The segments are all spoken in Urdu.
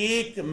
1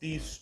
30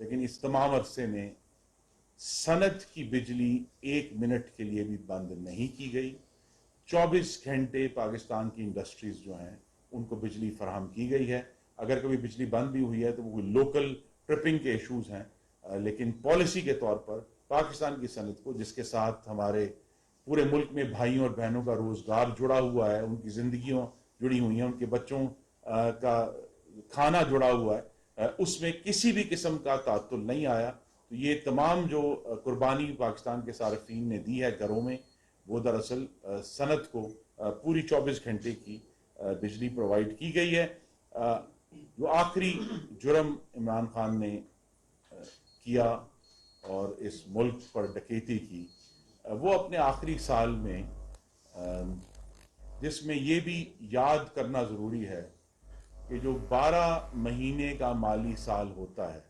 لیکن اس تمام عرصے میں صنعت کی بجلی 1 منٹ کے لیے بھی بند نہیں کی گئی. 24 گھنٹے پاکستان کی انڈسٹریز جو ہیں ان کو بجلی فراہم کی گئی ہے. اگر کبھی بجلی بند بھی ہوئی ہے تو وہ لوکل ٹرپنگ کے ایشوز ہیں, لیکن پالیسی کے طور پر پاکستان کی صنعت کو, جس کے ساتھ ہمارے پورے ملک میں بھائیوں اور بہنوں کا روزگار جڑا ہوا ہے, ان کی زندگیوں جڑی ہوئی ہیں, ان کے بچوں کا کھانا جڑا ہوا ہے, اس میں کسی بھی قسم کا تعطل نہیں آیا. تو یہ تمام جو قربانی پاکستان کے صارفین نے دی ہے گھروں میں, وہ دراصل صنعت کو پوری 24 گھنٹے کی بجلی پرووائڈ کی گئی ہے. جو آخری جرم عمران خان نے کیا اور اس ملک پر ڈکیتی کی, وہ اپنے آخری سال میں, جس میں یہ بھی یاد کرنا ضروری ہے کہ جو 12 مہینے کا مالی سال ہوتا ہے,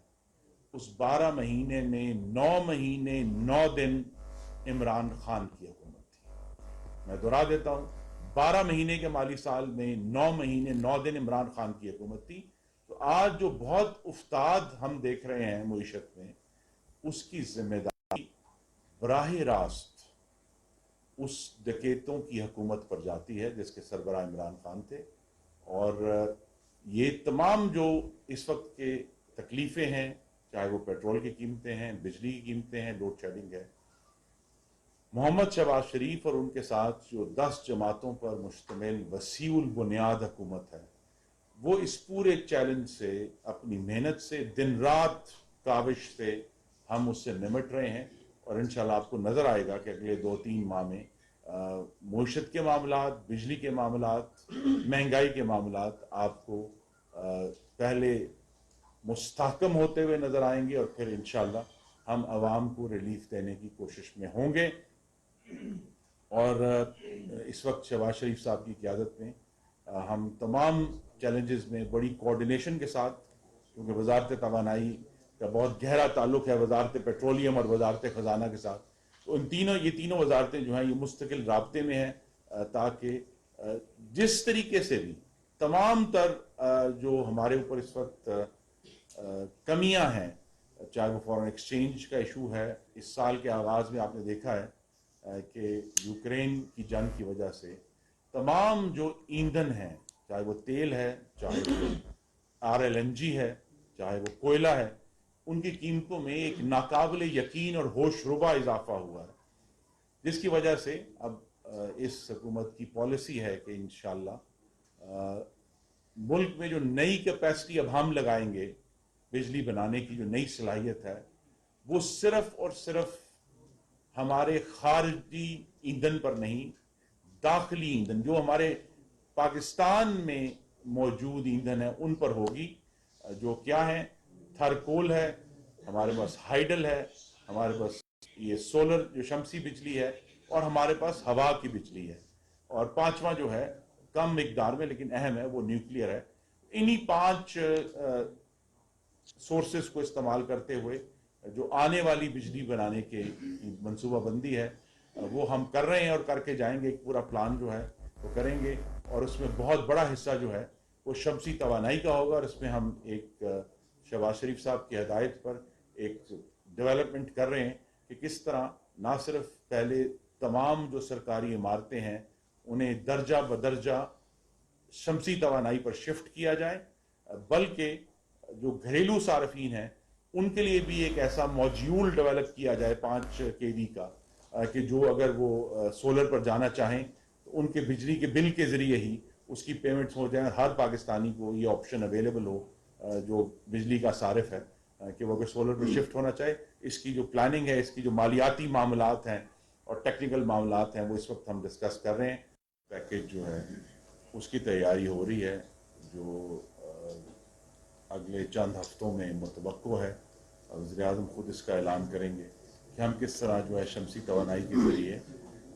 اس 12 مہینے میں 9 مہینے 9 دن عمران خان کی حکومت تھی. میں دہرا دیتا ہوں, 12 مہینے کے مالی سال میں 9 مہینے 9 دن عمران خان کی حکومت تھی. تو آج جو بہت افتاد ہم دیکھ رہے ہیں معیشت میں, اس کی ذمہ داری براہ راست اس ڈکیتوں کی حکومت پر جاتی ہے جس کے سربراہ عمران خان تھے. اور یہ تمام جو اس وقت کے تکلیفیں ہیں, چاہے وہ پیٹرول کی قیمتیں ہیں, بجلی کی قیمتیں ہیں, لوڈ شیڈنگ ہے, محمد شہباز شریف اور ان کے ساتھ جو 10 جماعتوں پر مشتمل وسیع البنیاد حکومت ہے, وہ اس پورے چیلنج سے, اپنی محنت سے, دن رات کاوش سے ہم اس سے نمٹ رہے ہیں. اور انشاءاللہ آپ کو نظر آئے گا کہ اگلے 2-3 ماہ میں معیشت کے معاملات, بجلی کے معاملات, مہنگائی کے معاملات آپ کو پہلے مستحکم ہوتے ہوئے نظر آئیں گے, اور پھر انشاءاللہ ہم عوام کو ریلیف دینے کی کوشش میں ہوں گے. اور اس وقت شہباز شریف صاحب کی قیادت میں ہم تمام چیلنجز میں بڑی کوارڈینیشن کے ساتھ, کیونکہ وزارت توانائی کا بہت گہرا تعلق ہے وزارت پیٹرولیم اور وزارت خزانہ کے ساتھ, تو یہ تینوں وزارتیں جو ہیں یہ مستقل رابطے میں ہیں, تاکہ جس طریقے سے بھی تمام تر جو ہمارے اوپر اس وقت کمیاں ہیں, چاہے وہ فارن ایکسچینج کا ایشو ہے. اس سال کے آغاز میں آپ نے دیکھا ہے کہ یوکرین کی جنگ کی وجہ سے تمام جو ایندھن ہیں, چاہے وہ تیل ہے, چاہے وہ RLNG ہے, چاہے وہ کوئلہ ہے, ان کی قیمتوں میں ایک ناقابل یقین اور ہوش ربا اضافہ ہوا ہے, جس کی وجہ سے اب اس حکومت کی پالیسی ہے کہ انشاءاللہ ملک میں جو نئی کیپیسٹی اب ہم لگائیں گے, بجلی بنانے کی جو نئی صلاحیت ہے, وہ صرف اور صرف ہمارے خارجی ایندھن پر نہیں, داخلی ایندھن جو ہمارے پاکستان میں موجود ایندھن ہے ان پر ہوگی. جو کیا ہے, تھرکول ہے, ہمارے پاس ہائیڈل ہے, ہمارے پاس یہ سولر جو شمسی بجلی ہے, اور ہمارے پاس ہوا کی بجلی ہے, اور 5واں جو ہے کم مقدار میں لیکن اہم ہے وہ نیوکلیئر ہے. انہی 5 سورسز کو استعمال کرتے ہوئے جو آنے والی بجلی بنانے کے منصوبہ بندی ہے وہ ہم کر رہے ہیں اور کر کے جائیں گے. ایک پورا پلان جو ہے وہ کریں گے, اور اس میں بہت بڑا حصہ جو ہے وہ شمسی توانائی کا ہوگا. اور اس میں ہم ایک شہباز شریف صاحب کی ہدایت پر ایک ڈیولپمنٹ کر رہے ہیں کہ کس طرح نہ صرف پہلے تمام جو سرکاری عمارتیں ہیں انہیں درجہ بدرجہ شمسی توانائی پر شفٹ کیا جائے, بلکہ جو گھریلو صارفین ہیں ان کے لیے بھی ایک ایسا موڈیول ڈیولپ کیا جائے 5 kV کا, کہ جو اگر وہ سولر پر جانا چاہیں تو ان کے بجلی کے بل کے ذریعے ہی اس کی پیمنٹس ہو جائیں. ہر پاکستانی کو یہ آپشن اویلیبل ہو جو بجلی کا صارف ہے, کہ وہ اگر سولر پر شفٹ ہونا چاہے. اس کی جو پلاننگ ہے, اس کی جو مالیاتی معاملات ہیں اور ٹیکنیکل معاملات ہیں, وہ اس وقت ہم ڈسکس کر رہے ہیں. پیکیج جو ہے اس کی تیاری ہو رہی ہے, جو اگلے چند ہفتوں میں متوقع ہے. وزیر اعظم خود اس کا اعلان کریں گے کہ ہم کس طرح جو ہے شمسی توانائی کے ذریعے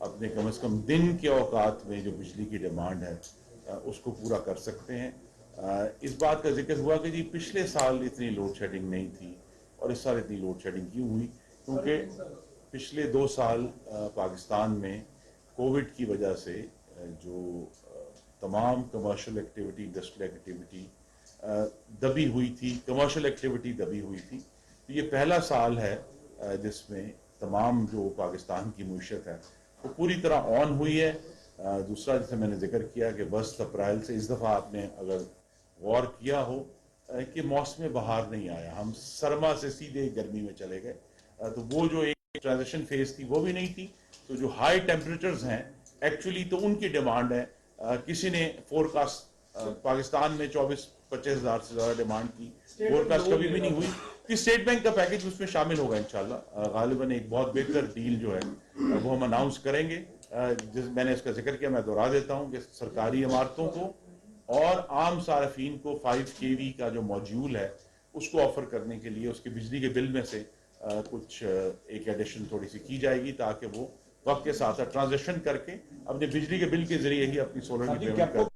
اپنے کم از کم دن کے اوقات میں جو بجلی کی ڈیمانڈ ہے اس کو پورا کر سکتے ہیں. اس بات کا ذکر ہوا کہ جی پچھلے سال اتنی لوڈ شیڈنگ نہیں تھی, اور اس سال اتنی لوڈ شیڈنگ کیوں ہوئی؟ کیونکہ پچھلے 2 سال پاکستان میں کووڈ کی وجہ سے جو تمام کمرشل ایکٹیویٹی, انڈسٹریل ایکٹیویٹی دبی ہوئی تھی, کمرشل ایکٹیویٹی دبی ہوئی تھی. تو یہ پہلا سال ہے جس میں تمام جو پاکستان کی معیشت ہے وہ پوری طرح آن ہوئی ہے. دوسرا جیسے میں نے ذکر کیا کہ 10 اپریل سے اس دفعہ آپ نے اگر غور کیا ہو کہ موسم بہار نہیں آیا, ہم سرما سے سیدھے گرمی میں چلے گئے. تو وہ جو ایک ٹرانزیشن فیز تھی وہ بھی نہیں تھی. تو جو ہائی ٹیمپریچرز ہیں ایکچولی تو ان کی ڈیمانڈ ہے. کسی نے فورکاسٹ پاکستان میں 24-25 ہزار سے زیادہ ڈیمانڈ کی, فورکاسٹ کبھی بھی نہیں ہوئی. اسٹیٹ بینک کا پیکج اس میں شامل ہوگا انشاءاللہ. غالباً ایک بہت بہتر ڈیل جو ہے وہ ہم اناؤنس کریں گے. میں نے اس کا ذکر کیا, میں دہرا دیتا ہوں کہ سرکاری عمارتوں کو اور عام صارفین کو 5 kV کا جو موڈیول ہے اس کو آفر کرنے کے لیے اس کے بجلی کے بل میں سے کچھ ایک ایڈیشن تھوڑی سی کی جائے گی تاکہ وہ وقت کے ساتھ ٹرانزیکشن کر کے اپنے بجلی کے بل کے ذریعے ہی اپنی سولر کی پیمنٹ کر